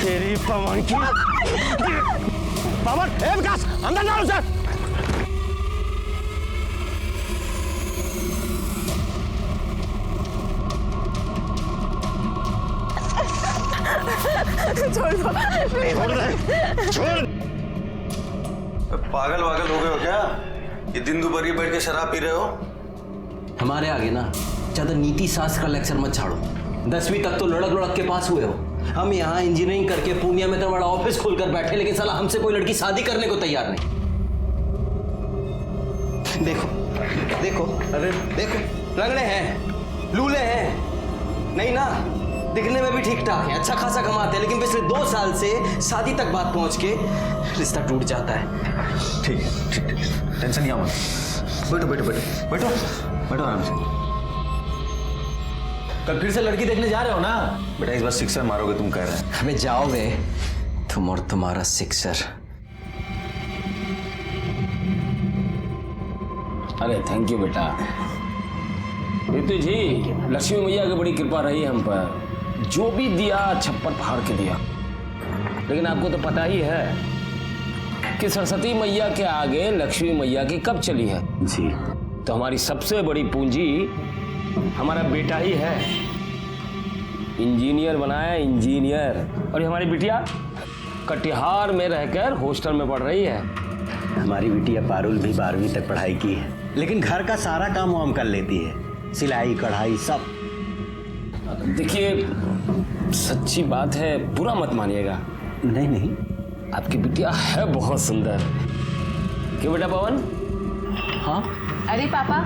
तेरी पवन की पवन, ए विकास अंदर डालो सर। छोड़ दो, छोड़। पागल वागल हो गए हो क्या? ये दिन दोपहर बैठ के शराब पी रहे हो? हमारे आगे ना ज्यादा नीति शास्त्र का लेक्चर मत छाड़ो। 10वीं तक तो लुढ़क के पास हुए हो। हम यहाँ इंजीनियरिंग करके पूर्णिया में तो बड़ा ऑफिस खोलकर बैठे, लेकिन साला हमसे कोई लड़की शादी करने को तैयार नहीं। देखो देखो, अरे देखो, लंगड़े हैं, लूले हैं, नहीं ना, दिखने में भी ठीक ठाक है, अच्छा खासा कमाते हैं, लेकिन पिछले 2 साल से शादी तक बात पहुंच के रिश्ता टूट जाता है। ठीक है, टेंशन नहीं, बैठो बैठो बैठो बैठो बैठो आराम से। कल फिर से लड़की देखने जा रहे हो ना? बेटा इस बार सिक्सर मारोगे तुम कह रहे हैं। हमें जाओगे तुम और तुम्हारा सिक्सर। अरे थैंक यू बेटा। ऋतु जी, लक्ष्मी मैया की बड़ी कृपा रही हम पर, जो भी दिया छप्पर फाड़ के दिया। लेकिन आपको तो पता ही है कि सरस्वती मैया के आगे लक्ष्मी मैया की कब चली है जी। तो हमारी सबसे बड़ी पूंजी हमारा बेटा ही है। इंजीनियर बनाया, इंजीनियर। और ये हमारी बिटिया कटिहार में रहकर हॉस्टल में पढ़ रही है। हमारी बिटिया पारुल भी 12वीं तक पढ़ाई की है, लेकिन घर का सारा काम वो हम कर लेती है, सिलाई कढ़ाई सब। देखिए सच्ची बात है, बुरा मत मानिएगा। नहीं नहीं, आपकी बिटिया है बहुत सुंदर। क्यों बेटा पवन? हाँ अरे पापा,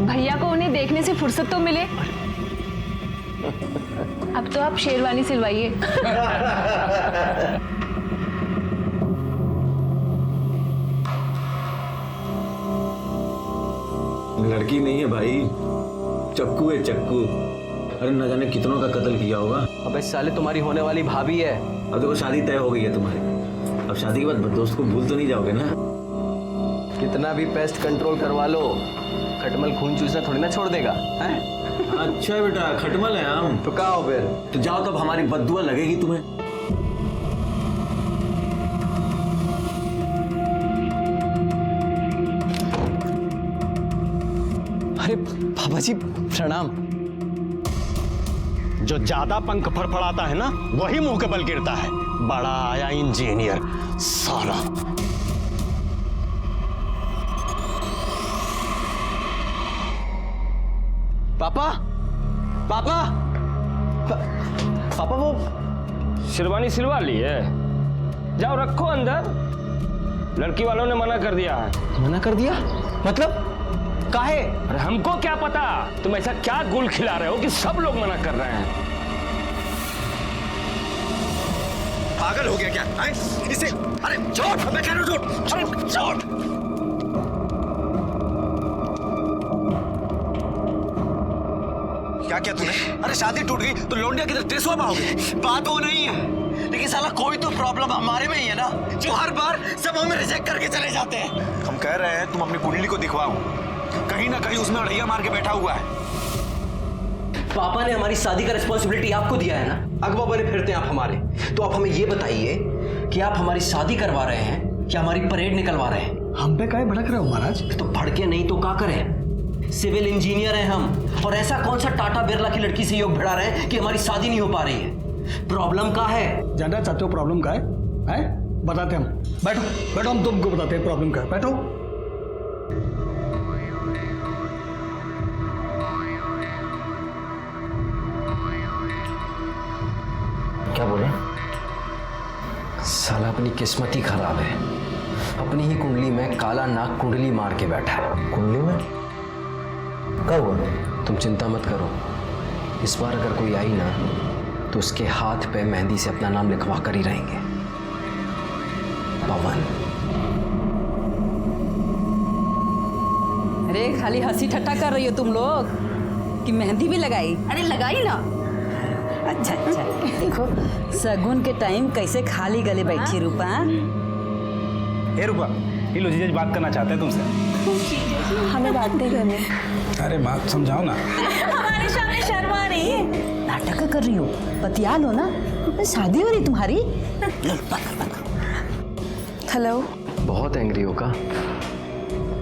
भैया को उन्हें देखने से फुर्सत तो मिले। अब तो आप शेरवानी सिलवाइए। लड़की नहीं है भाई, चक्कू है चक्कू। अरे न जाने कितनों का कत्ल किया होगा। अबे साले, तुम्हारी होने वाली भाभी है। अब देखो शादी तय हो गई है तुम्हारी, अब शादी के बाद दोस्त को भूल तो नहीं जाओगे ना? कितना भी पेस्ट कंट्रोल करवा लो, खटमल खून चूसना थोड़ी ना छोड़ देगा है? अच्छा बेटा, खटमल है हम। तो कहा हो फिर? तो जाओ, तब हमारी बद्दुआ लगेगी तुम्हें। अरे बाबा जी प्रणाम। जो ज्यादा पंख फड़फड़ाता है ना, वही मुंह के बल गिरता है। बड़ा आया इंजीनियर साला। पापा पापा पापा, वो शेरवानी सिलवा ली है, जाओ रखो अंदर। लड़की वालों ने मना कर दिया है। मना कर दिया? मतलब काहे? अरे हमको क्या पता, तुम ऐसा क्या गुल खिला रहे हो कि सब लोग मना कर रहे हैं। पागल हो गया क्या? इसे अरे छोड़, मैं कह रहा हूं छोड़ छोड़। क्या किया तूने? अरे शादी टूट गई तो लौंडिया किधर टेसुआ पाओगे? बात वो नहीं है, लेकिन साला कोई तो प्रॉब्लम हमारे में ही है ना, जो हर बार सब हमें रिजेक्ट करके चले जाते हैं। हम कह रहे हैं तुम अपनी कुंडली को दिखवाओ, कहीं ना कहीं उसमें अड़ैया मार के बैठा हुआ है। पापा ने हमारी शादी का रिस्पॉन्सिबिलिटी आपको दिया है ना, अगवा बने फिरते हैं आप हमारे। तो आप हमें ये बताइए कि आप हमारी शादी करवा रहे हैं या हमारी परेड निकलवा रहे हैं? हम पे काहे भड़क रहे हो महाराज? तो भड़के नहीं तो क्या करें? सिविल इंजीनियर हैं हम, और ऐसा कौन सा टाटा बिरला की लड़की से योग भिड़ा रहे हैं कि हमारी शादी नहीं हो पा रही है? प्रॉब्लम क्या है? जानना चाहते हो प्रॉब्लम का है? बताते हम। बैठो बैठो, हम तुमको बताते हैं प्रॉब्लम का है। बैठो। क्या बोले? साला अपनी किस्मत ही खराब है, अपनी ही कुंडली में काला नाग कुंडली मार के बैठा है। कुंडली में क्या हुआ? तुम चिंता मत करो, इस बार अगर कोई आई ना तो उसके हाथ पे मेहंदी से अपना नाम लिखवा कर ही रहेंगे, पवन। अरे खाली हंसी ठट्टा कर रही हो तुम लोग कि मेहंदी भी लगाई? अरे लगाई ना। अच्छा अच्छा, देखो सगुन के टाइम कैसे खाली गले बैठी रूपा। ए रूपा, ये लो जीजा जी बात करना चाहते हैं तुमसे। हमें बात नहीं करनी। अरे बात समझाओ ना। हमारे सामने शर्मा रही है, नाटक कर रही हो, बतिया लो ना। शादी हो रही तुम्हारी? हेलो। बहुत एंग्री हो का?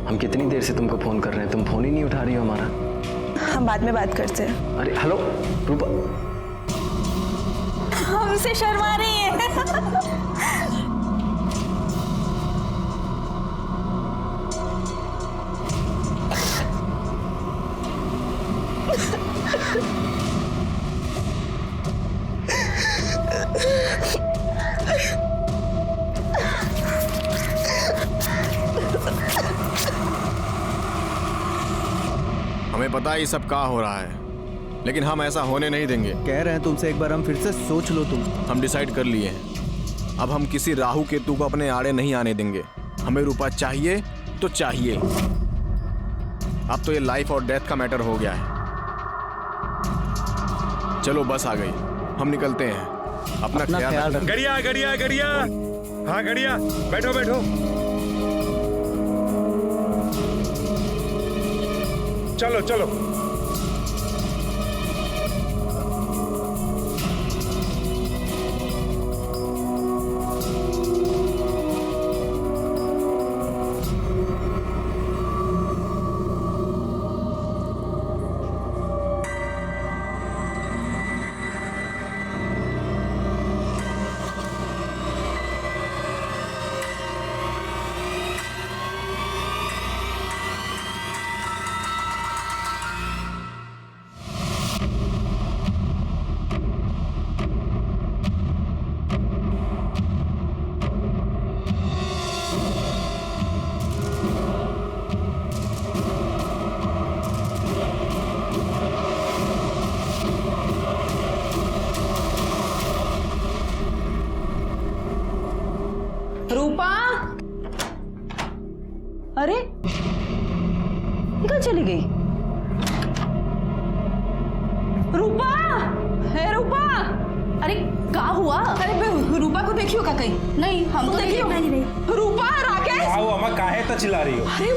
हम कितनी देर से तुमको फोन कर रहे हैं, तुम फोन ही नहीं उठा रही हो हमारा। हम बाद में बात करते हैं। अरे हेलो रूपा। हमसे शर्मा रही है। हमें पता है ये सब क्या हो रहा है, लेकिन हम ऐसा होने नहीं देंगे। कह रहे हैं तुमसे एक बार हम फिर से सोच लो तुम। हम डिसाइड कर लिए हैं, अब हम किसी राहु केतु को अपने आड़े नहीं आने देंगे। हमें रूपा चाहिए तो चाहिए। अब तो ये लाइफ और डेथ का मैटर हो गया है। चलो बस आ गई, हम निकलते हैं। अपना ख्याल रखना। गड़िया गड़िया गड़िया, हाँ गड़िया, बैठो बैठो। चलो चलो। रूपा, अरे कहाँ चली गई? रूपा, हे रूपा। अरे क्या हुआ? अरे रूपा को देखियो का कहीं? नहीं, हम तो देखियो। नहीं। रूपा, राकेश। आओ अम्मा, काहे तो चिल्ला रही हो? अरे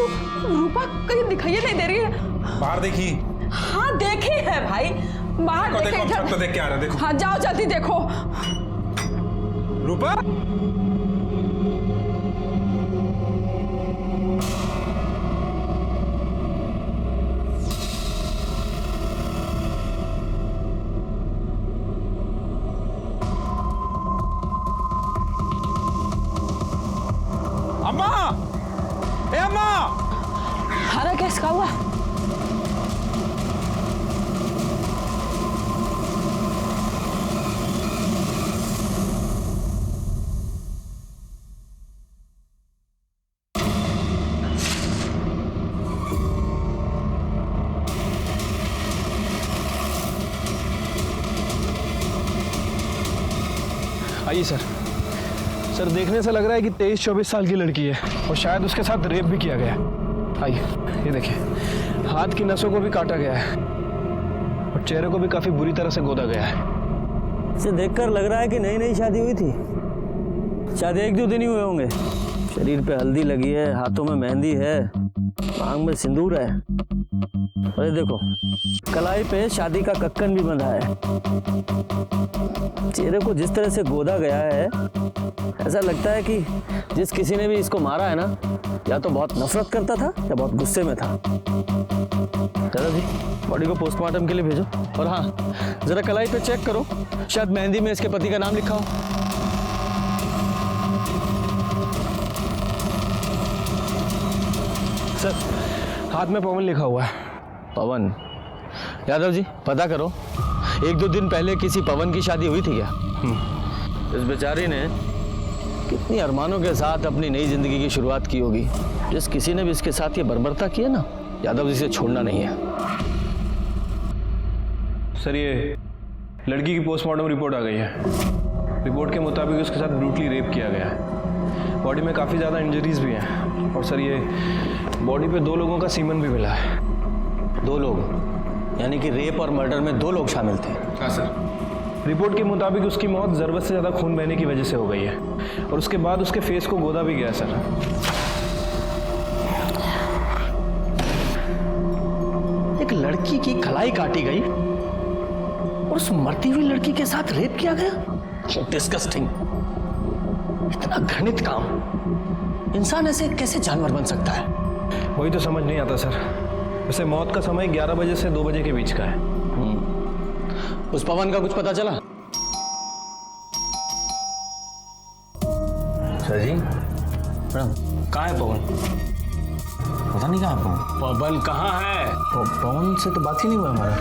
रूपा कहीं दिखाई नहीं दे रही है। बाहर देखी? हाँ देखी है भाई, बाहर देखो, हम सब तो देख के आ रहे हैं, देखो। हाँ जाओ जल्दी देखो। रूपा, अम्मा, ए अम्मा। हाँ राकेश, क्या हुआ? आइए सर। सर देखने से लग रहा है कि 23-24 साल की लड़की है और शायद उसके साथ रेप भी किया गया है। आइए, ये देखिए, हाथ की नसों को भी काटा गया है और चेहरे को भी काफी बुरी तरह से गोदा गया है। इसे देखकर लग रहा है कि नई नई शादी हुई थी। शायद 1-2 दिन ही हुए होंगे। शरीर पे हल्दी लगी है, हाथों में मेहंदी है, मांग में सिंदूर है। अरे देखो, कलाई पे शादी का कक्कन भी बंधा है। चेहरे को जिस तरह से गोदा गया है, ऐसा लगता है कि जिस किसी ने भी इसको मारा है ना, या तो बहुत नफरत करता था या बहुत गुस्से में था। दादा जी, बॉडी को पोस्टमार्टम के लिए भेजो। और हाँ, जरा कलाई पे चेक करो, शायद मेहंदी में इसके पति का नाम लिखा हो। सर, हाथ में पवन लिखा हुआ है। पवन? यादव जी, पता करो, 1-2 दिन पहले किसी पवन की शादी हुई थी क्या? इस बेचारी ने कितनी अरमानों के साथ अपनी नई जिंदगी की शुरुआत की होगी। जिस किसी ने भी इसके साथ ये बर्बरता की है ना, यादव जी से छोड़ना नहीं है। सर, ये लड़की की पोस्टमार्टम रिपोर्ट आ गई है। रिपोर्ट के मुताबिक उसके साथ ब्रूटली रेप किया गया है। बॉडी में काफ़ी ज़्यादा इंजरीज भी हैं और सर, ये बॉडी पे 2 लोगों का सीमन भी मिला है। 2 लोग? यानी कि रेप और मर्डर में 2 लोग शामिल थे? हाँ सर। रिपोर्ट के मुताबिक उसकी मौत ज़रूरत से ज़्यादा खून बहने की वजह से हो गई है और उसके बाद उसके फेस को गोदा भी गया सर। एक लड़की की कलाई काटी गई और उस मरती हुई लड़की के साथ रेप किया गया? डिस्गस्टिंग, इतना घृणित काम। इंसान ऐसे कैसे जानवर बन सकता है? वही तो समझ नहीं आता सर। वैसे मौत का समय 11 बजे से 2 बजे के बीच का है। उस पवन का कुछ पता चला? सर जी प्रणाम। कहाँ है पवन? पता नहीं कहाँ पवन। पवन कहाँ है? पवन से तो बात ही नहीं हुआ हमारा।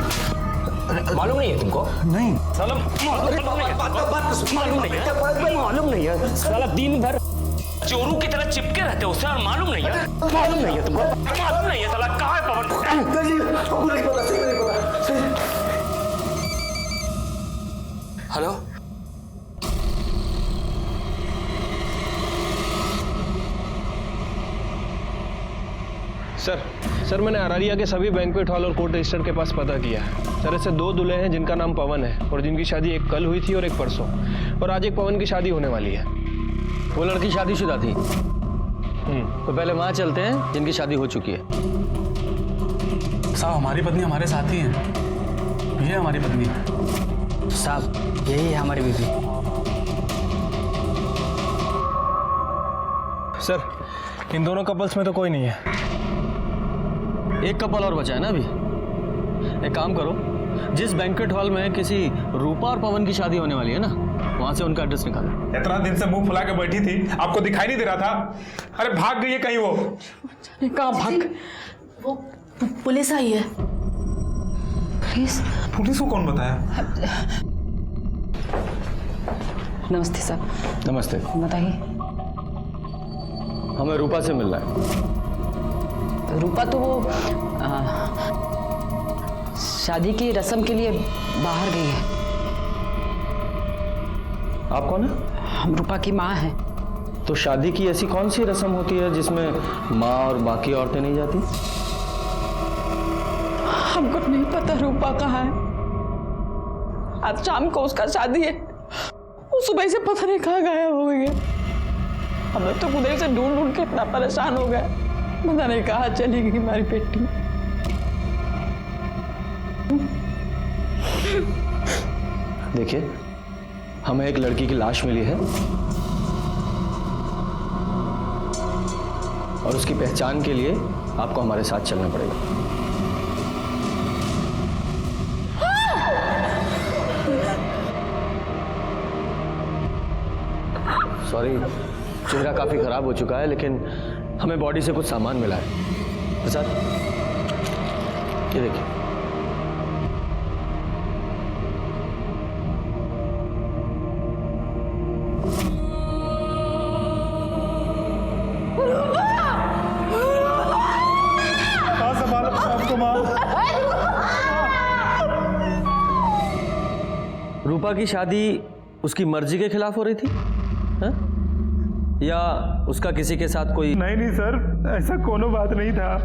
मालूम नहीं है तुमको? नहीं। साला मालूम नहीं है। साला दिन भर चोरू की तरह चिपके रहते हो उससे और मालूम नहीं है? मालूम नहीं है तुमको? मालूम नहीं है साला कहाँ है पवन? हेलो, सर मैंने अरारिया के सभी बैंक्वेट हॉल और कोर्ट रजिस्टर के पास पता किया है। सर ऐसे 2 दूल्हे हैं जिनका नाम पवन है और जिनकी शादी एक कल हुई थी और एक परसों, और आज एक पवन की शादी होने वाली है। वो लड़की शादीशुदा थी? तो पहले वहां चलते हैं जिनकी शादी हो चुकी है। साहब हमारी पत्नी हमारे साथ ही है, ये हमारी पत्नी है। साहब यही है हमारी बीवी। सर इन दोनों कपल्स में तो कोई नहीं है। एक कपल और बचा है ना अभी। एक काम करो, जिस बैंक्वेट हॉल में किसी रूपा और पवन की शादी होने वाली है ना, वहां से उनका एड्रेस निकालो। इतना दिन से मुंह फुला के बैठी थी, आपको दिखाई नहीं दे रहा था? अरे भाग गई है कहीं वो। कहाँ भाग? वो पुलिस आई है। पुलिस? पुलिस को कौन बताया? नमस्ते साहब। नमस्ते। बताइए। हमें रूपा से मिलना है। रूपा तो वो शादी की रस्म के लिए बाहर गई है। आप कौन है? हम रूपा की माँ हैं। तो शादी की ऐसी कौन सी रस्म होती है जिसमें माँ और बाकी औरतें नहीं जाती? हमको नहीं पता रूपा कहाँ है। आज शाम को उसका शादी है, वो सुबह से पता नहीं कहाँ गायब हो गई है। हम लोग तो उधर से ढूंढ ढूंढ के इतना परेशान हो गए, पता नहीं कहाँ चली गई हमारी बेटी। देखिए, हमें एक लड़की की लाश मिली है और उसकी पहचान के लिए आपको हमारे साथ चलना पड़ेगा। सॉरी, चेहरा काफी खराब हो चुका है, लेकिन हमें बॉडी से कुछ सामान मिला है। प्रसाद, ये देखिए। रूपा की शादी उसकी मर्जी के खिलाफ हो रही थी, हा? या उसका किसी के साथ कोई? नहीं सर, ऐसा कोनो बात नहीं था।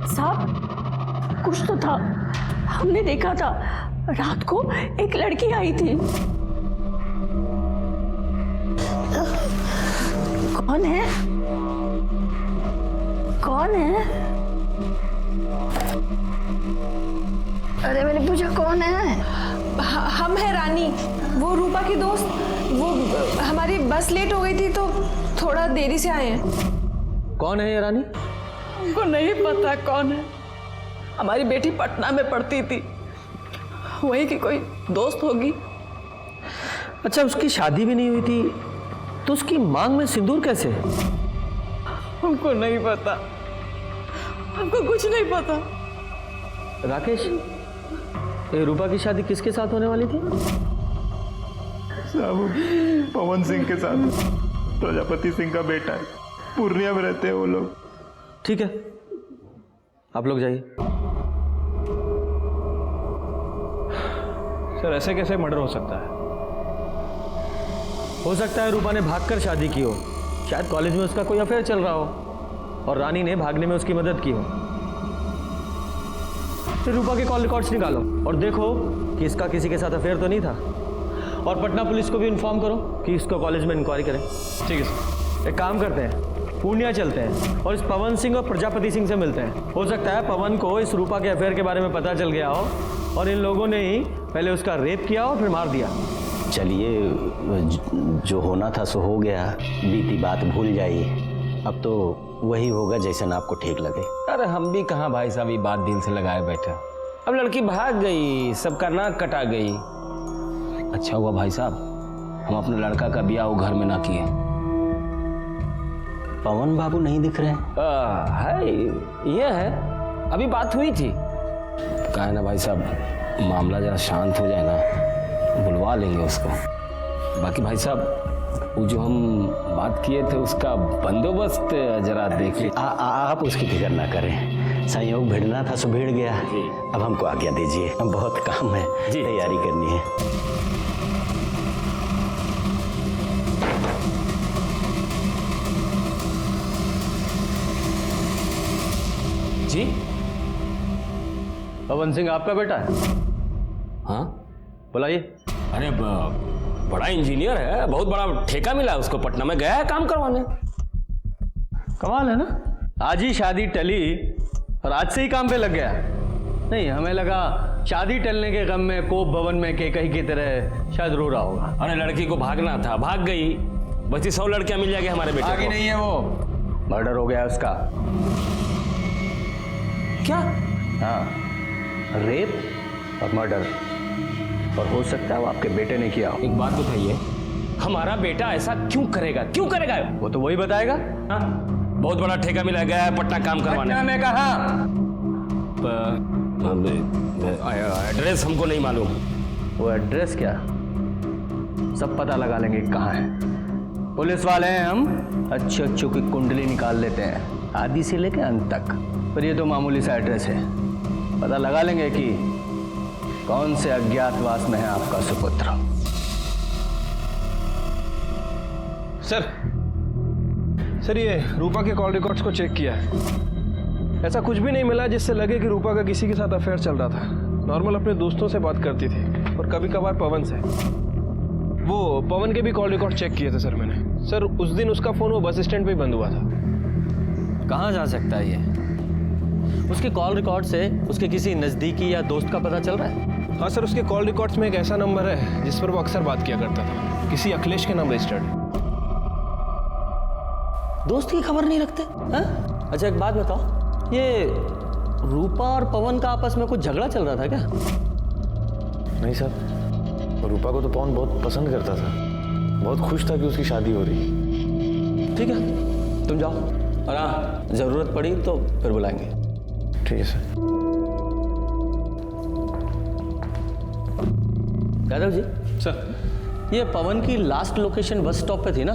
साहब कुछ तो था, हमने देखा था रात को एक लड़की आई थी। कौन है? कौन है? अरे मैंने पूछा कौन है? हम है रानी, वो रूपा की दोस्त। वो हमारी बस लेट हो गई थी तो थोड़ा देरी से आए हैं। कौन है ये रानी? हमको नहीं पता कौन है। हमारी बेटी पटना में पढ़ती थी, वही की कोई दोस्त होगी। अच्छा, उसकी शादी भी नहीं हुई थी तो उसकी मांग में सिंदूर कैसे? हमको नहीं पता, हमको कुछ नहीं पता। राकेश, ये रूपा की शादी किसके साथ होने वाली थी? साहब पवन सिंह के साथ, प्रजापति सिंह का बेटा है, पूर्णिया में रहते हैं वो लोग। ठीक है, आप लोग जाइए। सर ऐसे कैसे मर्डर हो सकता है? हो सकता है रूपा ने भागकर शादी की हो, शायद कॉलेज में उसका कोई अफेयर चल रहा हो और रानी ने भागने में उसकी मदद की हो। फिर रूपा के कॉल रिकॉर्ड्स निकालो और देखो कि इसका किसी के साथ अफेयर तो नहीं था, और पटना पुलिस को भी इन्फॉर्म करो कि इसको कॉलेज में इंक्वायरी करें। ठीक है सर। एक काम करते हैं, पूर्णिया चलते हैं और इस पवन सिंह और प्रजापति सिंह से मिलते हैं। हो सकता है पवन को इस रूपा के अफेयर के बारे में पता चल गया हो और इन लोगों ने ही पहले उसका रेप किया और फिर मार दिया। चलिए, जो होना था सो हो गया, बीती बात भूल जाइए। अब तो वही होगा जैसा आपको ठीक लगे। अरे हम भी कहाँ भाई साहब ये बात दिल से लगाए बैठे। अब लड़की भाग गई, सबका नाक कटा गई। अच्छा हुआ भाई साहब हम अपने लड़का का ब्याह वो घर में ना किए। पवन बाबू नहीं दिख रहे हैं? है, ये है, अभी बात हुई थी। कहा है ना भाई साहब, मामला जरा शांत हो जाए ना, बुलवा लेंगे उसको। बाकी भाई साहब वो जो हम बात किए थे उसका बंदोबस्त जरा देख लीजिए। आप उसकी फिक्र ना करें, संयोग भिड़ना था सो भिड़ गया। अब हमको आज्ञा दीजिए, बहुत काम है, तैयारी करनी है। जी, पवन सिंह आपका बेटा है? हाँ बुलाइए। अरे बड़ा इंजीनियर है, बहुत बड़ा ठेका मिला है उसको, पटना में गया है काम करवाने। कमाल है ना, आज ही शादी टली और आज से ही काम पे लग गया। नहीं, हमें लगा शादी टलने के गम में कोप भवन में केकई की तरह शायद रो रहा होगा। अरे लड़की को भागना था, भाग गई। बची 100 लड़कियां मिल जाएगी हमारे बेटे आगे को। नहीं है वो, मर्डर हो गया उसका। क्या? हाँ, रेप और मर्डर, और हो सकता है वो आपके बेटे ने किया हो। एक बात बताइए, हमारा बेटा ऐसा क्यों करेगा? क्यों करेगा? वो तो वही बताएगा। हाँ? बहुत बड़ा ठेका मिला गया है पटना काम करवाने। पटना में कहाँ? एड्रेस हमको नहीं मालूम। वो एड्रेस क्या, सब पता लगा लेंगे कहाँ है। पुलिस वाले हैं हम, अच्छे अच्छों की कुंडली निकाल लेते हैं, आदि से लेकर अंत तक। पर ये तो मामूली सा एड्रेस है, पता लगा लेंगे कि कौन से अज्ञातवास में है आपका सुपुत्र। सर ये रूपा के कॉल रिकॉर्ड्स को चेक किया है, ऐसा कुछ भी नहीं मिला जिससे लगे कि रूपा का किसी के साथ अफेयर चल रहा था। नॉर्मल अपने दोस्तों से बात करती थी और कभी कभार पवन से। वो पवन के भी कॉल रिकॉर्ड चेक किए थे सर मैंने। सर उस दिन उसका फ़ोन वो बस स्टैंड पे ही बंद हुआ था। कहाँ जा सकता है ये? उसके कॉल रिकॉर्ड से उसके किसी नज़दीकी या दोस्त का पता चल रहा है? हाँ सर, उसके कॉल रिकॉर्ड्स में एक ऐसा नंबर है जिस पर वो अक्सर बात किया करता था, किसी अखिलेश के नाम रजिस्टर्ड है। दोस्त की खबर नहीं रखते हैं? अच्छा एक बात बताओ, ये रूपा और पवन का आपस में कुछ झगड़ा चल रहा था क्या? नहीं सर, रूपा को तो पवन बहुत पसंद करता था, बहुत खुश था कि उसकी शादी हो रही। ठीक है, तुम जाओ, और हाँ जरूरत पड़ी तो फिर बुलाएंगे। ठीक है सर। यादव जी सर, ये पवन की लास्ट लोकेशन बस स्टॉप पे थी ना?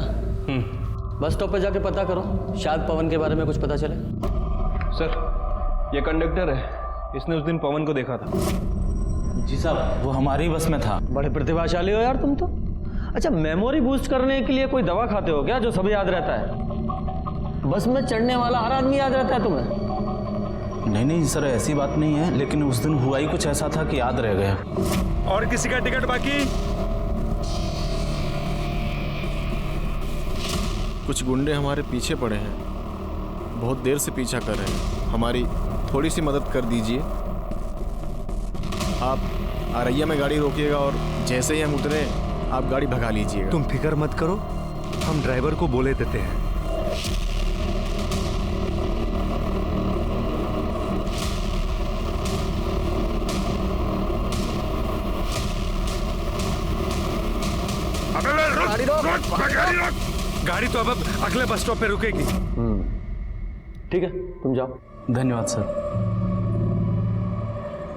बस स्टॉप पे जाके पता करो, शायद पवन के बारे में कुछ पता चले। सर ये कंडक्टर है, इसने उस दिन पवन को देखा था। जी साहब, वो हमारी बस में था। बड़े प्रतिभाशाली हो यार तुम तो। अच्छा, मेमोरी बूस्ट करने के लिए कोई दवा खाते हो क्या जो सब याद रहता है? बस में चढ़ने वाला हर आदमी याद रहता है तुम्हें? नहीं सर, ऐसी बात नहीं है, लेकिन उस दिन हुआ ही कुछ ऐसा था कि याद रह गया। और किसी का टिकट बाकी? कुछ गुंडे हमारे पीछे पड़े हैं, बहुत देर से पीछा कर रहे हैं, हमारी थोड़ी सी मदद कर दीजिए। आप आरैया में गाड़ी रोकिएगा और जैसे ही हम उतरे आप गाड़ी भगा लीजिएगा। तुम फिक्र मत करो, हम ड्राइवर को बोले देते हैं। गाड़ी तो अब अगले बस स्टॉप पे रुकेगी। ठीक है, तुम जाओ। धन्यवाद सर।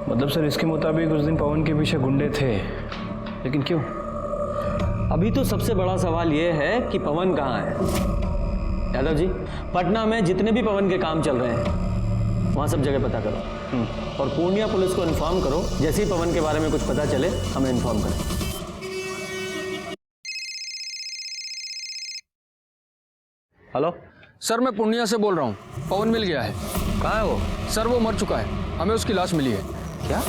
मतलब सर इसके मुताबिक उस दिन पवन के पीछे गुंडे थे, लेकिन क्यों? अभी तो सबसे बड़ा सवाल यह है कि पवन कहाँ है। यादव जी, पटना में जितने भी पवन के काम चल रहे हैं वहाँ सब जगह पता करो, और पूर्णिया पुलिस को इन्फॉर्म करो, जैसे ही पवन के बारे में कुछ पता चले हमें इन्फॉर्म करें। हेलो सर, मैं पूर्णिया से बोल रहा हूँ। पवन मिल गया है। कहाँ है वो? सर वो मर चुका है, हमें उसकी लाश मिली है। क्या?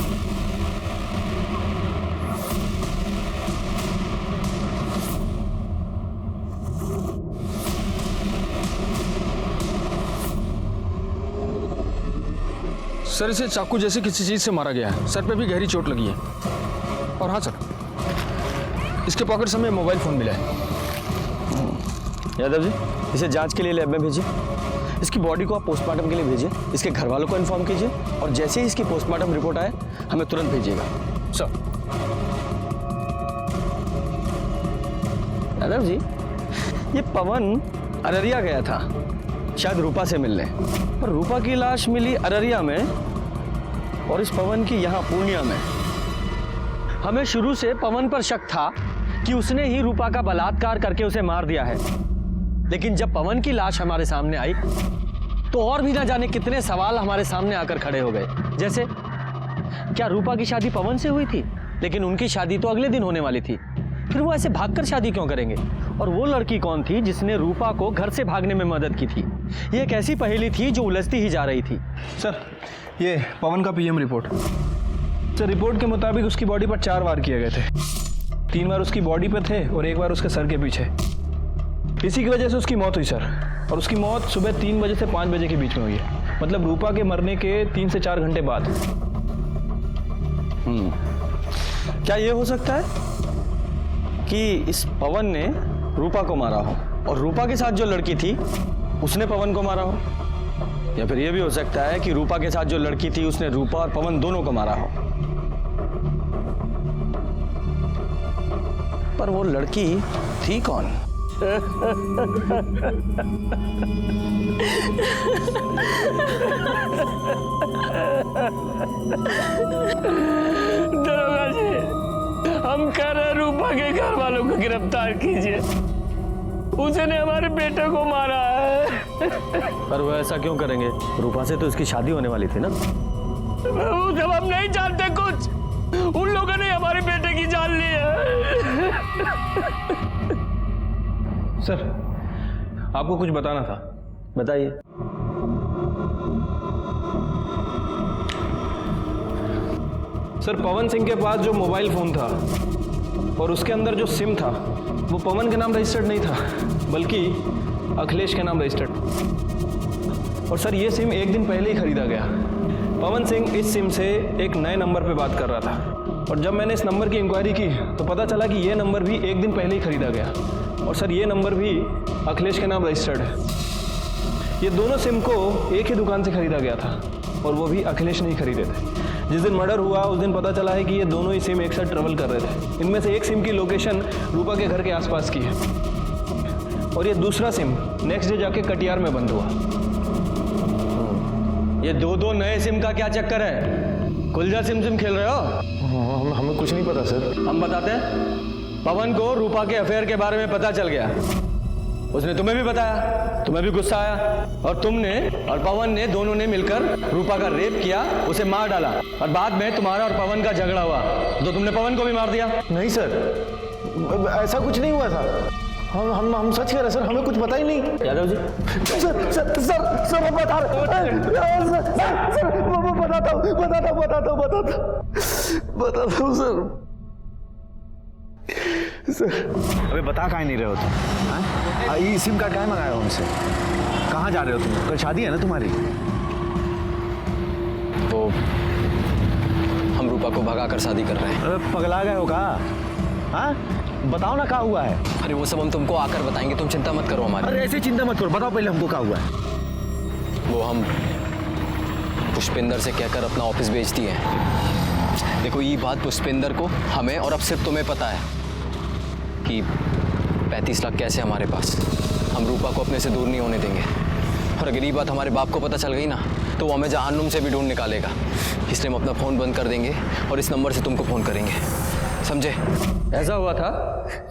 सर इसे चाकू जैसे किसी चीज से मारा गया है, सर पे भी गहरी चोट लगी है। और हाँ सर, इसके पॉकेट से हमें मोबाइल फोन मिला है। यादव जी, इसे जांच के लिए लैब में भेजिए। इसकी बॉडी को आप पोस्टमार्टम के लिए भेजिए। इसके घर वालों को इन्फॉर्म कीजिए और जैसे ही इसकी पोस्टमार्टम रिपोर्ट आए हमें तुरंत भेजिएगा। सर। यादव जी, ये पवन अररिया गया था शायद रूपा से मिलने, पर रूपा की लाश मिली अररिया में और इस पवन की यहाँ पूर्णिया में। हमें शुरू से पवन पर शक था कि उसने ही रूपा का बलात्कार करके उसे मार दिया है, लेकिन जब पवन की लाश हमारे सामने आई तो और भी ना जाने कितने सवाल हमारे सामने आकर खड़े हो गए। जैसे, क्या रूपा की शादी पवन से हुई थी? लेकिन उनकी शादी तो अगले दिन होने वाली थी, फिर वो ऐसे भागकर शादी क्यों करेंगे? और वो लड़की कौन थी जिसने रूपा को घर से भागने में मदद की थी? ये एक ऐसी पहेली थी जो उलझती ही जा रही थी। सर, ये पवन का पीएम रिपोर्ट। सर, रिपोर्ट के मुताबिक उसकी बॉडी पर 4 वार किए गए थे। 3 बार उसकी बॉडी पे थे और 1 बार उसके सर के पीछे। इसी की वजह से उसकी मौत हुई सर। और उसकी मौत सुबह 3 बजे से 5 बजे के बीच में हुई है, मतलब रूपा के मरने के 3 से 4 घंटे बाद। क्या ये हो सकता है कि इस पवन ने रूपा को मारा हो और रूपा के साथ जो लड़की थी उसने पवन को मारा हो? या फिर ये भी हो सकता है कि रूपा के साथ जो लड़की थी उसने रूपा और पवन दोनों को मारा हो? पर वो लड़की थी कौन? दरोगा जी, हम कह रहे रूपा के घर वालों को गिरफ्तार कीजिए, उसने हमारे बेटे को मारा है। पर वो ऐसा क्यों करेंगे? रूपा से तो इसकी शादी होने वाली थी ना। वो जब हम नहीं जानते कुछ, उन लोगों ने हमारे बेटे की जान ली है। सर, आपको कुछ बताना था। बताइए। सर, पवन सिंह के पास जो मोबाइल फोन था और उसके अंदर जो सिम था वो पवन के नाम रजिस्टर्ड नहीं था, बल्कि अखिलेश के नाम रजिस्टर्ड। और सर, ये सिम 1 दिन पहले ही खरीदा गया। पवन सिंह इस सिम से एक नए नंबर पे बात कर रहा था और जब मैंने इस नंबर की इंक्वायरी की तो पता चला कि ये नंबर भी 1 दिन पहले ही खरीदा गया। और सर, ये नंबर भी अखिलेश के नाम रजिस्टर्ड है। ये दोनों सिम को एक ही दुकान से खरीदा गया था और वो भी अखिलेश नहीं खरीदे थे। जिस दिन मर्डर हुआ उस दिन पता चला है कि ये दोनों ही सिम एक साथ ट्रेवल कर रहे थे। इनमें से एक सिम की लोकेशन रूपा के घर के आसपास की है और ये दूसरा सिम नेक्स्ट डे जाके कटियार में बंद हुआ। ये 2 नए सिम का क्या चक्कर है? खुलजा सिम खेल रहे हो? हमें कुछ नहीं पता सर। हम बताते हैं। पवन को रूपा के अफेयर के बारे में पता चल गया, उसने तुम्हें भी बताया, तुम्हें भी गुस्सा आया और तुमने और पवन ने दोनों ने मिलकर रूपा का रेप किया, उसे मार डाला और बाद में तुम्हारा और पवन का झगड़ा हुआ तो तुमने पवन को भी मार दिया। नहीं सर, ऐसा कुछ नहीं हुआ था। हम सच कह रहे सर, हमें कुछ पता ही नहीं। यादव जी, सर मैं बता रहा हूँ, बताता हूँ सर। अबे बता काहे नहीं रहे हो तुम? ये सिम कार्ड काहे मंगाया हो हमसे? कहाँ जा रहे हो तुम? कल शादी है ना तुम्हारी? तो हम रूपा को भगाकर शादी कर रहे हैं। अबे पगला गए हो कहा? हाँ, बताओ ना क्या हुआ है? अरे वो सब हम तुमको आकर बताएंगे, तुम चिंता मत करो हमारी। अरे ऐसे चिंता मत करो, बताओ पहले हमको क्या हुआ है। वो हम पुष्पेंद्र से कहकर अपना ऑफिस बेच दिए हैं। देखो, ये बात पुष्पेंद्र को, हमें और अब सिर्फ तुम्हें पता है कि 35 लाख कैसे हमारे पास। हम रूपा को अपने से दूर नहीं होने देंगे और अगर ये बात हमारे बाप को पता चल गई ना तो वो हमें जहन्नुम से भी ढूंढ निकालेगा। इसलिए हम अपना फ़ोन बंद कर देंगे और इस नंबर से तुमको फ़ोन करेंगे, समझे? ऐसा हुआ था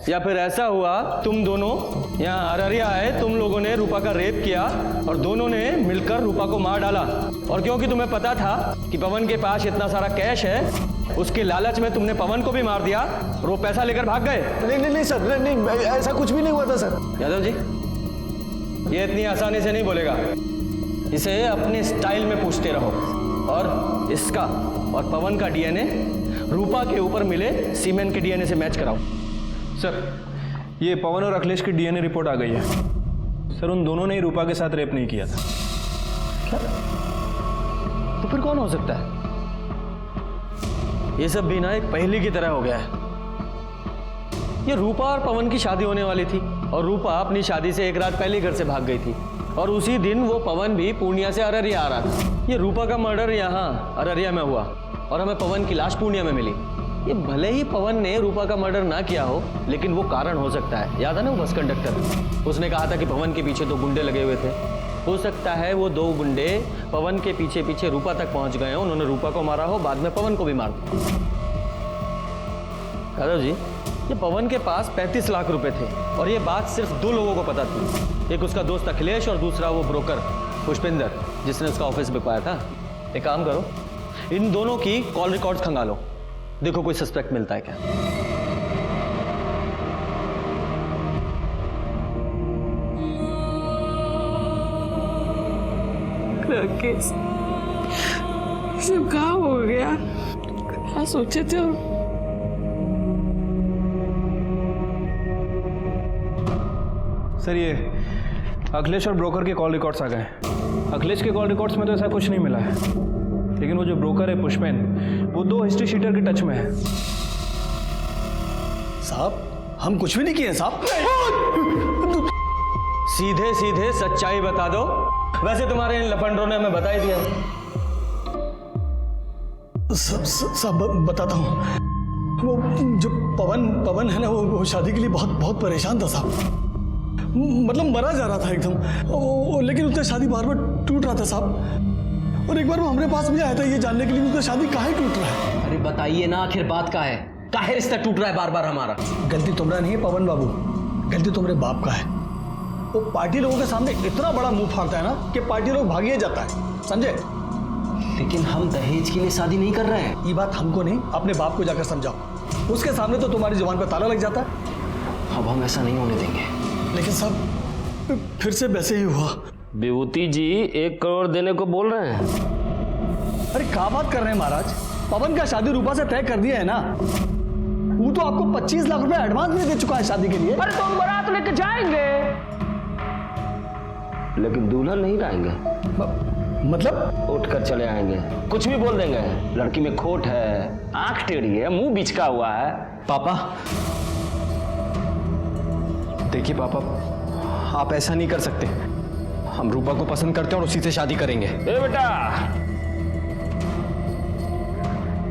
या फिर ऐसा हुआ तुम दोनों यहाँ अररिया आए, तुम लोगों ने रूपा का रेप किया और दोनों ने मिलकर रूपा को मार डाला और क्योंकि तुम्हें पता था कि पवन के पास इतना सारा कैश है, उसके लालच में तुमने पवन को भी मार दिया और वो पैसा लेकर भाग गए। नहीं सर, नहीं, ऐसा कुछ भी नहीं हुआ था सर। यादव जी, ये इतनी आसानी से नहीं बोलेगा, इसे अपने स्टाइल में पूछते रहो और इसका और पवन का डीएनए रूपा के ऊपर मिले सीमेंट के डीएनए से मैच कराओ। सर, ये पवन और अखिलेश की डीएनए रिपोर्ट आ गई है। सर, उन दोनों ने ही रूपा के साथ रेप नहीं किया था। तो फिर कौन हो सकता है? ये सब भी ना एक पहेली की तरह हो गया है। ये रूपा और पवन की शादी होने वाली थी और रूपा अपनी शादी से एक रात पहले घर से भाग गई थी और उसी दिन वो पवन भी पूर्णिया से अररिया आ रहा था। ये रूपा का मर्डर यहाँ अररिया में हुआ और हमें पवन की लाश पूर्णिया में मिली। ये भले ही पवन ने रूपा का मर्डर ना किया हो, लेकिन वो कारण हो सकता है। याद है ना वो बस कंडक्टर, उसने कहा था कि पवन के पीछे 2 गुंडे लगे हुए थे। हो सकता है वो 2 गुंडे पवन के पीछे पीछे रूपा तक पहुंच गए हो, उन्होंने रूपा को मारा हो, बाद में पवन को भी मार दिया। यादव जी, ये पवन के पास 35 लाख रुपए थे और ये बात सिर्फ 2 लोगों को पता थी। एक उसका दोस्त अखिलेश और दूसरा वो ब्रोकर पुष्पिंदर जिसने उसका ऑफिस बिकवाया था। एक काम करो, इन दोनों की कॉल रिकॉर्ड्स खंगालो, देखो कोई सस्पेक्ट मिलता है क्या। राकेश, सब कहाँ हो गया? क्या सोचे थे? सर ये अखिलेश और ब्रोकर के कॉल रिकॉर्ड्स आ गए। अखिलेश के कॉल रिकॉर्ड्स में तो ऐसा कुछ नहीं मिला है, लेकिन वो जो ब्रोकर है पुष्पेन, वो 2 हिस्ट्री शीटर के टच में है। साहब, हम कुछ भी नहीं किए साहब। सीधे सीधे सच्चाई बता दो। वैसे तुम्हारे इन लफंडरों ने हमें बता ही दिया। सब बताता हूँ। वो जो पवन है ना, वो शादी के लिए बहुत परेशान था साहब। मतलब मरा जा रहा था एकदम, लेकिन उसका शादी बार बार टूट रहा था साहब। और एक बार वो हमारे पास भी आया था ये जानने के लिए उसका शादी काहे टूट रहा है। अरे बताइए ना, आखिर बात का है, काहे रिश्ता टूट रहा है बार बार हमारा? गलती तुम्हारा नहीं है पवन बाबू, गलती तुम्हारे बाप का है। वो पार्टी लोगों के सामने इतना बड़ा मुंह फाड़ता है ना कि पार्टी लोग भागिए जाता है, समझे? लेकिन हम दहेज के लिए शादी नहीं कर रहे हैं। ये बात हमको नहीं, अपने बाप को जाकर समझाओ। उसके सामने तो तुम्हारी जुबान पर ताला लग जाता है। अब हम ऐसा नहीं होने देंगे। लेकिन सब फिर से वैसे ही हुआ। विभूति जी 1 करोड़ देने को बोल रहे हैं। अरे क्या बात कर रहे हैं महाराज? पवन का शादी रूपा से तय कर दिया है ना। वो तो आपको 25 लाख रुपए एडवांस भी दे चुका है शादी के लिए। अरे तो हम बारात लेके जाएंगे, लेकिन दूल्हा नहीं लाएंगे। मतलब उठ कर चले आएंगे, कुछ भी बोल देंगे। लड़की में खोट है, आंख टेढ़ी है, मुंह बिचका हुआ है। पापा देखिए, पापा आप ऐसा नहीं कर सकते। हम रूपा को पसंद करते हैं और उसी से शादी करेंगे। ए बेटा,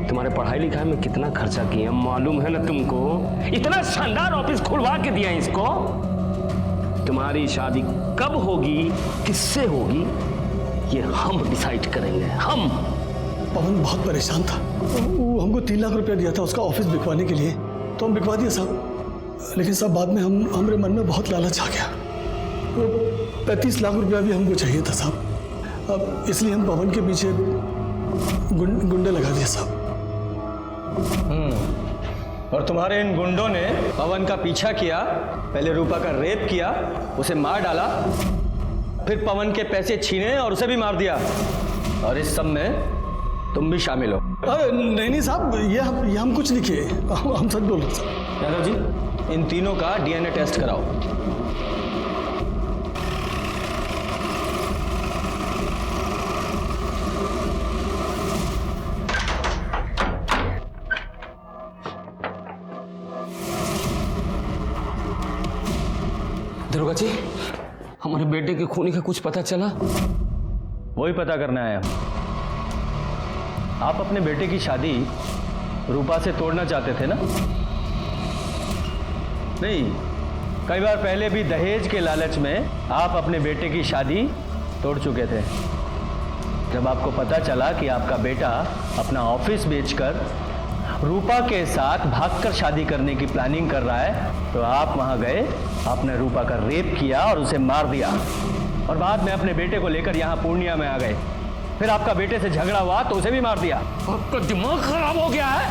तुम्हारे पढ़ाई लिखाई में कितना खर्चा किया मालूम है ना तुमको? इतना शानदार ऑफिस खुलवा के दिया इसको। तुम्हारी शादी कब होगी, किससे होगी, ये हम डिसाइड करेंगे। हम। पवन बहुत परेशान था, वो हमको 3 लाख रुपया दिया था उसका ऑफिस बिकवाने के लिए, तो हम बिकवा दिया साहब। लेकिन साहब बाद में हमारे मन में बहुत लालच आ गया। 35 लाख रुपया भी हमको चाहिए था साहब। अब इसलिए हम पवन के पीछे गुंडे लगा दिए साहब। और तुम्हारे इन गुंडों ने पवन का पीछा किया, पहले रूपा का रेप किया, उसे मार डाला, फिर पवन के पैसे छीने और उसे भी मार दिया। और इस सब में तुम भी शामिल हो। अरे नहीं साहब, ये हम कुछ नहीं किए, हम सच बोल रहे साहब। यादव जी, इन तीनों का डीएनए टेस्ट कराओ। दरोगा जी, हमारे बेटे के खूनी का कुछ पता चला? वही पता करना है। आप अपने बेटे की शादी रूपा से तोड़ना चाहते थे ना? नहीं, कई बार पहले भी दहेज के लालच में आप अपने बेटे की शादी तोड़ चुके थे। जब आपको पता चला कि आपका बेटा अपना ऑफिस बेचकर रूपा के साथ भागकर शादी करने की प्लानिंग कर रहा है, तो आप वहां गए, आपने रूपा का रेप किया और उसे मार दिया, और बाद में अपने बेटे को लेकर यहाँ पूर्णिया में आ गए। फिर आपका बेटे से झगड़ा हुआ तो उसे भी मार दिया। आपका दिमाग खराब हो गया है?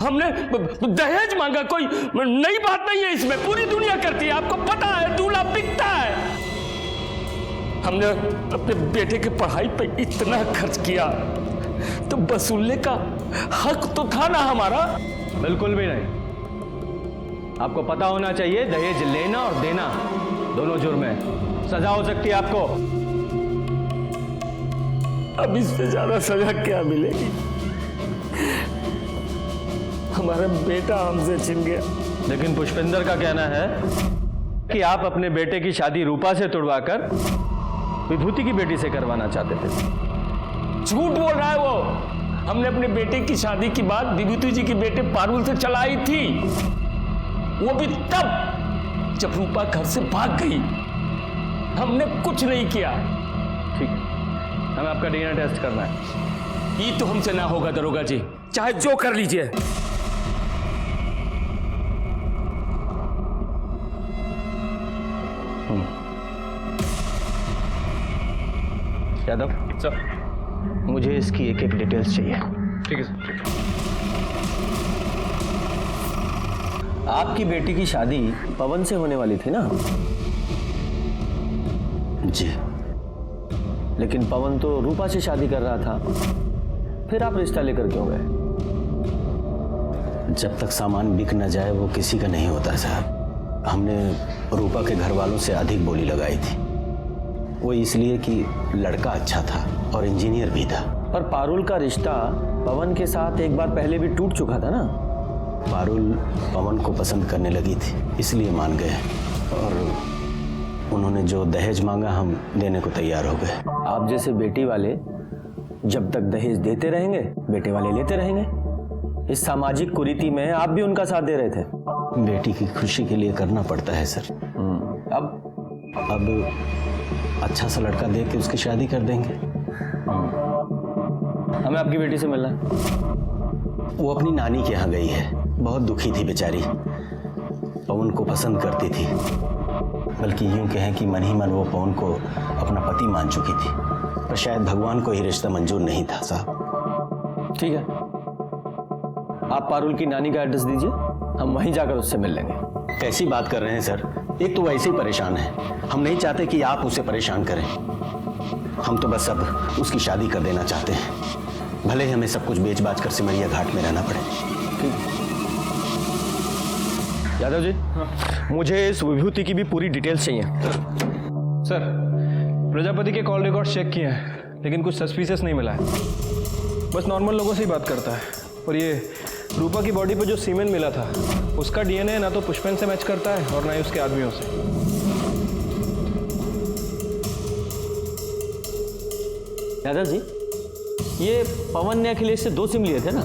हमने दहेज मांगा, कोई नई बात नहीं है इसमें, पूरी दुनिया करती है, आपको पता है, दूल्हा बिकता है। हमने अपने बेटे की पढ़ाई पे इतना खर्च किया तो वसूलने का हक तो था ना हमारा? बिल्कुल भी नहीं। आपको पता होना चाहिए, दहेज लेना और देना दोनों जुर्म है, सजा हो सकती है आपको। अब इससे ज्यादा सजा क्या मिलेगी? हमारा बेटा हमसे छिन गया। लेकिन पुष्पेंद्र का कहना है कि आप अपने बेटे की शादी रूपा से तुड़वाकर विभूति की बेटी से करवाना चाहते थे। झूठ बोल रहा है वो। हमने अपने बेटे की शादी की बात विभूति जी के बेटे पारुल से चलाई थी, वो भी तब जब रूपा घर से भाग गई। हमने कुछ नहीं किया। ठीक है, हमें आपका डीएनए टेस्ट करना है। ये तो हमसे ना होगा दरोगा जी, चाहे जो कर लीजिए। यादव सर, मुझे इसकी एक एक डिटेल्स चाहिए। ठीक है सर। आपकी बेटी की शादी पवन से होने वाली थी ना? जी। लेकिन पवन तो रूपा से शादी कर रहा था, फिर आप रिश्ता लेकर क्यों गए? जब तक सामान बिक न जाए वो किसी का नहीं होता साहब। हमने रूपा के घर वालों से अधिक बोली लगाई थी, वो इसलिए कि लड़का अच्छा था और इंजीनियर भी था। पर पारुल का रिश्ता पवन के साथ एक बार पहले भी टूट चुका था ना? पारुल पवन को पसंद करने लगी थी, इसलिए मान गए और उन्होंने जो दहेज मांगा हम देने को तैयार हो गए। आप जैसे बेटी वाले जब तक दहेज देते रहेंगे, बेटे वाले लेते रहेंगे। इस सामाजिक कुरीति में आप भी उनका साथ दे रहे थे। बेटी की खुशी के लिए करना पड़ता है सर। अब अच्छा सा लड़का देख के उसकी शादी कर देंगे। हमें आपकी बेटी से मिलना है। वो अपनी नानी के यहाँ गई है, बहुत दुखी थी बेचारी। पवन को पसंद करती थी, बल्कि यूं कहें कि मन ही मन वो पवन को अपना पति मान चुकी थी, पर शायद भगवान को ही रिश्ता मंजूर नहीं था साहब। ठीक है, आप पारुल की नानी का एड्रेस दीजिए, हम वहीं जाकर उससे मिल लेंगे। कैसी बात कर रहे हैं सर? एक तो वैसे ही परेशान है, हम नहीं चाहते कि आप उसे परेशान करें। हम तो बस अब उसकी शादी कर देना चाहते हैं, भले ही हमें सब कुछ बेच बाच कर सिमरिया घाट में रहना पड़े। यादव जी, मुझे इस विभूति की भी पूरी डिटेल्स चाहिए। सर, प्रजापति के कॉल रिकॉर्ड चेक किए हैं, लेकिन कुछ सस्पिशियस नहीं मिला है। बस नॉर्मल लोगों से ही बात करता है। और ये रूपा की बॉडी पर जो सीमेन मिला था, उसका डीएनए ना तो पुष्पेन से मैच करता है और ना ही उसके आदमियों से। यादव जी, ये पवन ने अखिलेश से 2 सिम लिए थे ना,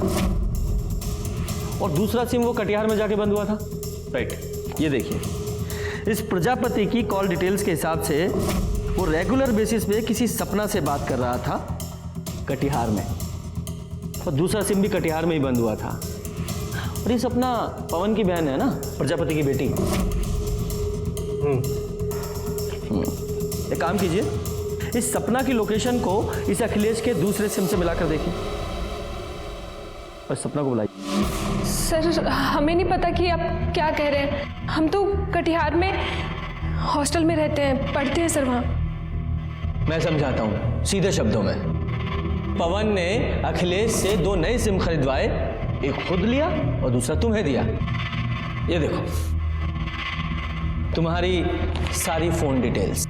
और दूसरा सिम वो कटिहार में जाके बंद हुआ था। राइट, ये देखिए, इस प्रजापति की कॉल डिटेल्स के हिसाब से वो रेगुलर बेसिस पे किसी सपना से बात कर रहा था कटिहार में, और दूसरा सिम भी कटिहार में ही बंद हुआ था। और ये सपना पवन की बहन है ना, प्रजापति की बेटी। एक काम कीजिए, इस सपना की लोकेशन को इस अखिलेश के दूसरे सिम से मिलाकर देखिए और सपना को बुलाइए। सर, हमें नहीं पता कि आप क्या कह रहे हैं। हम तो कटिहार में हॉस्टल में रहते हैं, पढ़ते हैं सर वहाँ। मैं समझाता हूँ सीधे शब्दों में। पवन ने अखिलेश से 2 नए सिम खरीदवाए, एक खुद लिया और दूसरा तुम्हें दिया। ये देखो, तुम्हारी सारी फोन डिटेल्स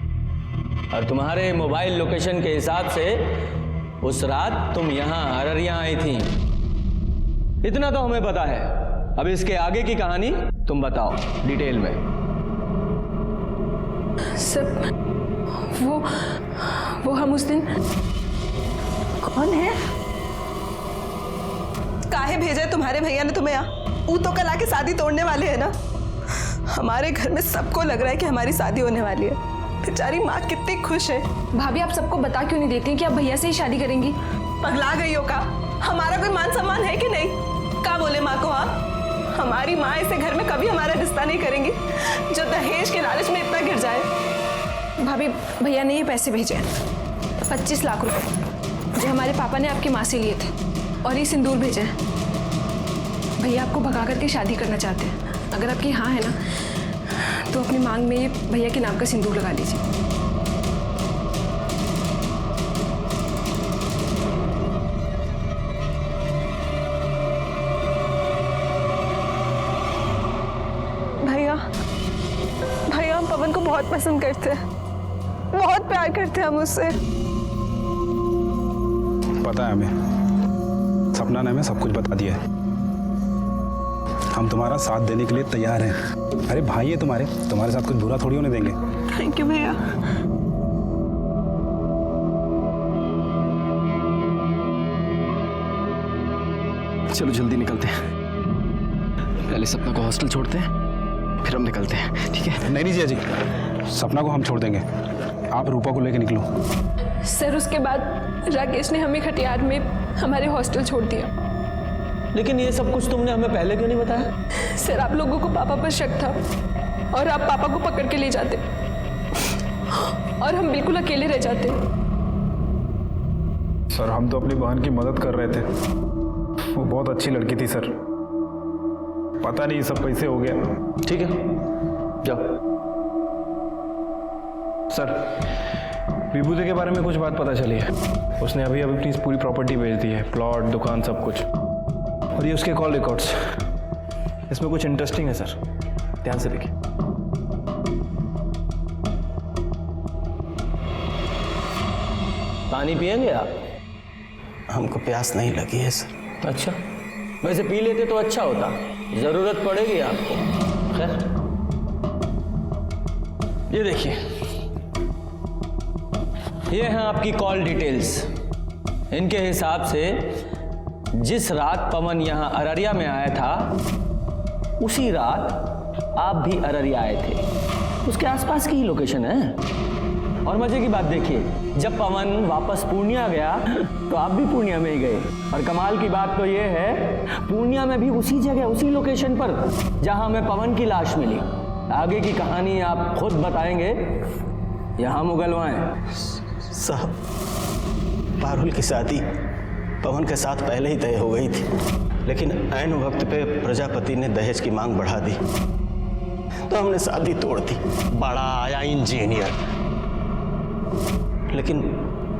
और तुम्हारे मोबाइल लोकेशन के हिसाब से उस रात तुम यहाँ अररिया आई थी। इतना तो हमें पता है, अब इसके आगे की कहानी तुम बताओ डिटेल में। सर, वो हम उस दिन। कौन है? काहे भेजे तुम्हारे भैया ने तुम्हें यहाँ? वो तो कल आके शादी तोड़ने वाले हैं ना। हमारे घर में सबको लग रहा है कि हमारी शादी होने वाली है। बेचारी माँ कितनी खुश है। भाभी, आप सबको बता क्यों नहीं देती कि आप भैया से ही शादी करेंगी? पगला गई हो का? हमारा कोई मान सम्मान है कि नहीं? क्या बोले माँ को? हाँ, हमारी माँ ऐसे घर में कभी हमारा रिश्ता नहीं करेंगी जो दहेज के लालच में इतना गिर जाए। भाभी, भैया ने ये पैसे भेजे 25 लाख रुपए जो हमारे पापा ने आपकी माँ से लिए थे, और ये सिंदूर भेजे हैं। भैया आपको भगा करके शादी करना चाहते हैं। अगर आपकी हाँ है ना, तो अपनी मांग में ये भैया के नाम का सिंदूर लगा लीजिए। भैया, भैया हम पवन को बहुत पसंद करते हैं, बहुत प्यार करते हैं हम उससे। पता है हमें, सपना ने हमें सब कुछ बता दिया है। हम तुम्हारा साथ देने के लिए तैयार हैं। अरे भाई है तुम्हारे साथ कुछ बुरा थोड़ी होने देंगे। थैंक यू भैया। चलो जल्दी निकलते हैं, पहले सपना को हॉस्टल छोड़ते हैं, फिर हम निकलते हैं, ठीक है? नहीं जिया जी, सपना को हम छोड़ देंगे, आप रूपा को लेकर निकलो। सर उसके बाद राकेश ने हमें खटियार में हमारे हॉस्टल छोड़ दिया। लेकिन ये सब कुछ तुमने हमें पहले क्यों नहीं बताया? सर आप लोगों को पापा पर शक था और आप पापा को पकड़ के ले जाते और हम बिल्कुल अकेले रह जाते। सर हम तो अपनी बहन की मदद कर रहे थे, वो बहुत अच्छी लड़की थी सर, पता नहीं सब कैसे हो गया। ठीक है जाओ। सर विभूति के बारे में कुछ बात पता चली है, उसने अभी अपनी पूरी प्रॉपर्टी बेच दी है, प्लॉट, दुकान, सब कुछ। और ये उसके कॉल रिकॉर्ड्स, इसमें कुछ इंटरेस्टिंग है सर, ध्यान से देखिए। पानी पिएंगे आप? हमको प्यास नहीं लगी है सर। अच्छा, वैसे पी लेते तो अच्छा होता, जरूरत पड़ेगी आपको। खैर ये देखिए, ये हैं आपकी कॉल डिटेल्स। इनके हिसाब से जिस रात पवन यहाँ अररिया में आया था, उसी रात आप भी अररिया आए थे, उसके आसपास की ही लोकेशन है। और मजे की बात देखिए, जब पवन वापस पूर्णिया गया तो आप भी पूर्णिया में ही गए। और कमाल की बात तो ये है, पूर्णिया में भी उसी जगह, उसी लोकेशन पर जहां हमें पवन की लाश मिली। आगे की कहानी आप खुद बताएंगे, यहां मुगलवाएं। साहब पारुल की शादी पवन के साथ पहले ही तय हो गई थी, लेकिन ऐन वक्त पे प्रजापति ने दहेज की मांग बढ़ा दी तो हमने शादी तोड़ दी। बड़ा आया इंजीनियर, लेकिन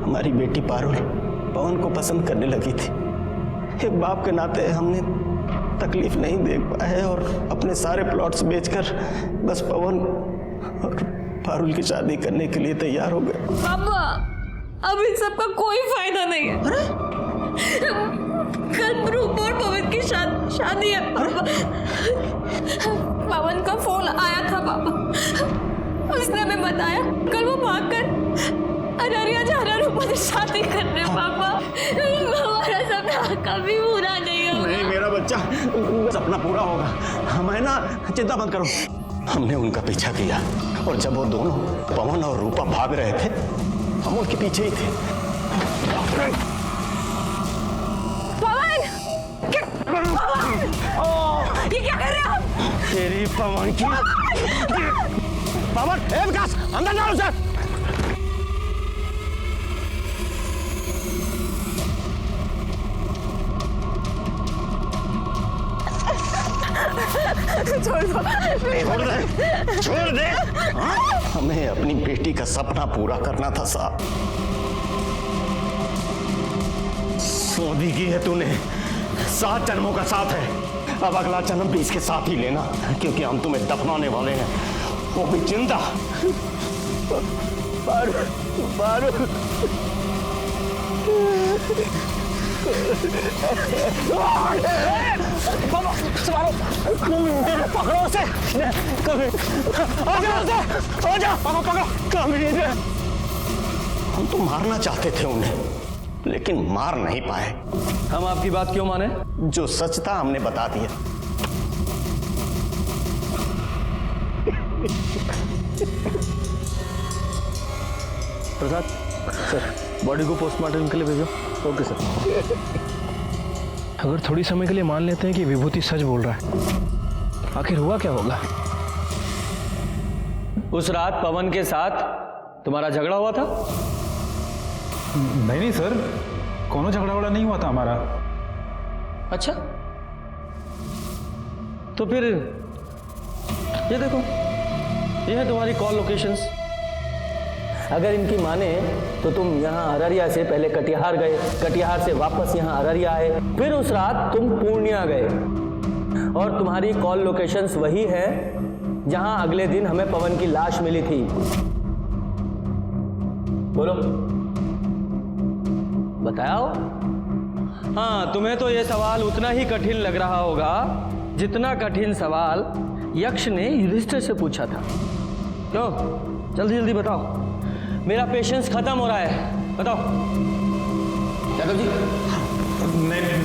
हमारी बेटी पारुल पवन को पसंद करने लगी थी। एक बाप के नाते हमने तकलीफ नहीं देख पाए और अपने सारे प्लॉट्स बेचकर बस पवन और पारुल की शादी करने के लिए तैयार हो गए। पापा अब इन सब का कोई फायदा नहीं है। कल रूप और पवन की शादी है पापा। पवन का फोन आया था पापा, उसने हमें बताया कल वो भागकर अररिया जा रहा रूपा से शादी करने। पापा हमारा सपना कभी पूरा नहीं होगा। नहीं मेरा बच्चा, सपना पूरा होगा, हमें ना चिंता मत करो। हमने उनका पीछा किया और जब वो दोनों पवन और रूपा भाग रहे थे, हम उनके पीछे ही थे। पवन! ये क्या कर रहे हो आप? तेरी पवन की पवन, ए विकास अंदर जाओ सर। छोड़ दो, छोड़ दे, छोड़ दे। हमें अपनी बेटी का सपना पूरा करना था साहब। शादी की है तूने, 7 जन्मों का साथ है, अब अगला जन्म भी इसके साथ ही लेना, क्योंकि हम तुम्हें दफनाने वाले हैं, वो भी जिंदा। पकड़ो उसे, हम तो मारना चाहते थे उन्हें, लेकिन मार नहीं पाए। हम आपकी बात क्यों माने? जो सच था हमने बता दिया। प्रसाद सर, बॉडी को पोस्टमार्टम के लिए भेजो। Okay sir. अगर थोड़ी समय के लिए मान लेते हैं कि विभूति सच बोल रहा है, आखिर हुआ क्या होगा? उस रात पवन के साथ तुम्हारा झगड़ा हुआ था? नहीं सर, कोनो झगड़ा वगड़ा नहीं हुआ था हमारा। अच्छा, तो फिर ये देखो, ये है तुम्हारी कॉल लोकेशंस। अगर इनकी माने तो तुम यहाँ अररिया से पहले कटिहार गए, कटिहार से वापस यहाँ अररिया आए, फिर उस रात तुम पूर्णिया गए, और तुम्हारी कॉल लोकेशंस वही है जहाँ अगले दिन हमें पवन की लाश मिली थी। बोलो, बताओ। हाँ, तुम्हें तो ये सवाल उतना ही कठिन लग रहा होगा जितना कठिन सवाल यक्ष ने युधिष्ठिर से पूछा था। क्यों? जल्दी जल्दी बताओ, मेरा पेशेंस खत्म हो रहा है, बताओ। यादव जी।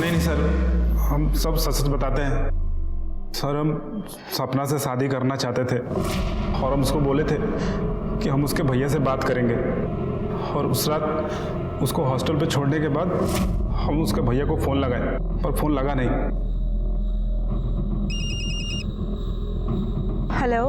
नहीं सर, हम सब सच सच बताते हैं सर। हम सपना से शादी करना चाहते थे और हम उसको बोले थे कि हम उसके भैया से बात करेंगे, और उस रात उसको हॉस्टल पे छोड़ने के बाद हम उसके भैया को फ़ोन लगाए पर फ़ोन लगा नहीं। हेलो।